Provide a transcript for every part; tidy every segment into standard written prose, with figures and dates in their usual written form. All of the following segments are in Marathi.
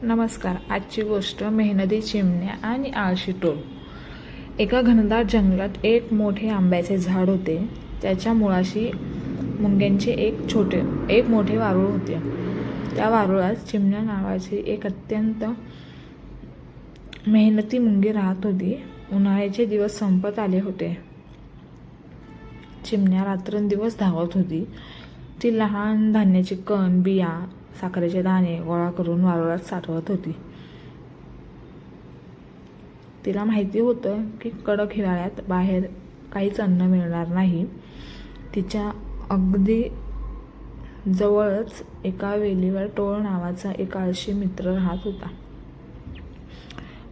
नमस्कार. आजची गोष्ट मेहनती चिमण्या आणि आळशी टोळ. एका घनदाट जंगलात एक मोठे आंब्याचे झाड होते. त्याच्या मुळाशी मुंग्यांचे एक मोठे वारूळ होते. त्या वारुळात चिमण्या नावाची एक अत्यंत मेहनती मुंगी राहत होती. उन्हाळ्याचे दिवस संपत आले होते. चिमण्या रात्रंदिवस धावत होती. ती लहान धान्याची कण, बिया, साखरेचे दाणे गोळा करून वारुळात साठवत होती. तिला माहिती होतं की कडक हिवाळ्यात बाहेर काहीच अन्न मिळणार नाही. तिच्या अगदी जवळच एका वेलीवर टोळ नावाचा एक आळशी मित्र राहत होता.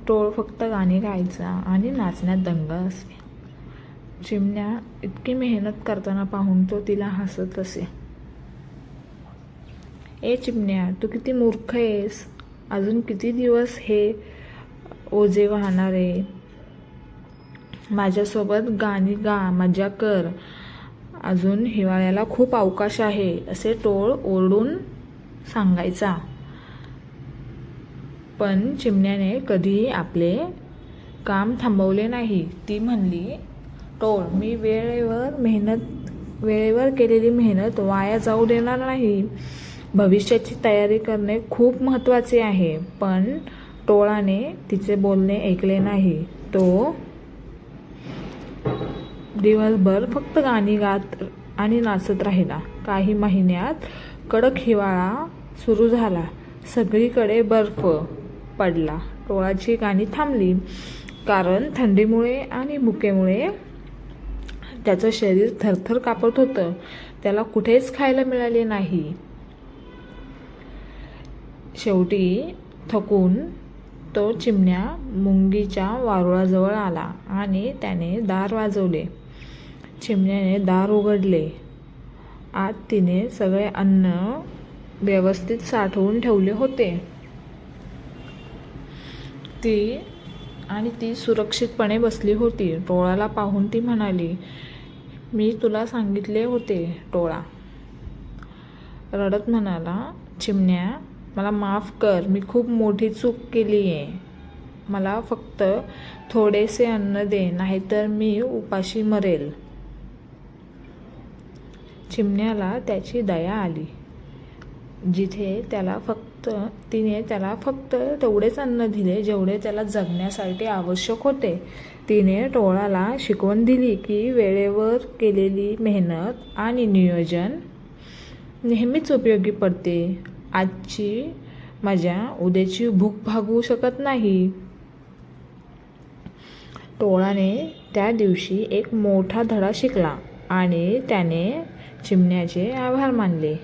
टोळ फक्त गाणी गायचा आणि नाचण्यात दंग असे. चिमण्या इतकी मेहनत करताना पाहून तो तिला हसत असे. ए चिमण्या, तू किती मूर्ख आहेस. अजून किती दिवस हे ओझे वाहणार आहे. माझ्यासोबत गाणी गा, मजा कर. अजून हिवाळ्याला खूप अवकाश आहे, असे टोळ ओरडून सांगायचा. पण चिमण्याने कधीही आपले काम थांबवले नाही. ती म्हणली, टोळ, मी वेळेवर केलेली मेहनत वाया जाऊ देणार नाही. भविष्याची तयारी करणे खूप महत्त्वाचे आहे. पण टोळाने तिचे बोलणे ऐकले नाही. तो दिवसभर फक्त गाणी गात आणि नाचत राहिला. काही महिन्यात कडक हिवाळा सुरू झाला. सगळीकडे बर्फ पडला. टोळाची गाणी थांबली, कारण थंडीमुळे आणि भुकेमुळे त्याचं शरीर थरथर कापत होतं. त्याला कुठेच खायला मिळाले नाही. शेवटी थकून तो चिमण्या मुंगीच्या वारुळाजवळ आला आणि त्याने दार वाजवले. चिमण्याने दार उघडले. आत तिने सगळे अन्न व्यवस्थित साठवून ठेवले होते. ती सुरक्षितपणे बसली होती. टोळाला पाहून ती म्हणाली, मी तुला सांगितले होते. टोळा रडत म्हणाला, चिमण्या, मला माफ कर. मी खूप मोठी चूक केली आहे. मला फक्त थोडेसे अन्न दे, नाहीतर मी उपाशी मरेल. चिमण्याला त्याची दया आली. तिने त्याला फक्त तेवढेच अन्न दिले जेवढे त्याला जगण्यासाठी आवश्यक होते. तिने टोळाला शिकवण दिली की वेळेवर केलेली मेहनत आणि नियोजन नेहमीच उपयोगी पडते. आजची मजा उद्याची भूक भागवू शकत नाही. टोळाने त्या दिवशी एक मोठा धडा शिकला आणि त्याने चिमण्याचे आभार मानले.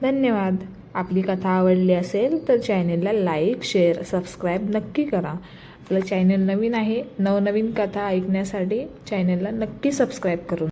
धन्यवाद. आपली कथा आवडली असेल तर चॅनेलला लाईक, शेअर, सबस्क्राईब नक्की करा. आपलं चॅनल नवीन आहे. नवनवीन कथा ऐकण्यासाठी चॅनेलला नक्की सबस्क्राईब करून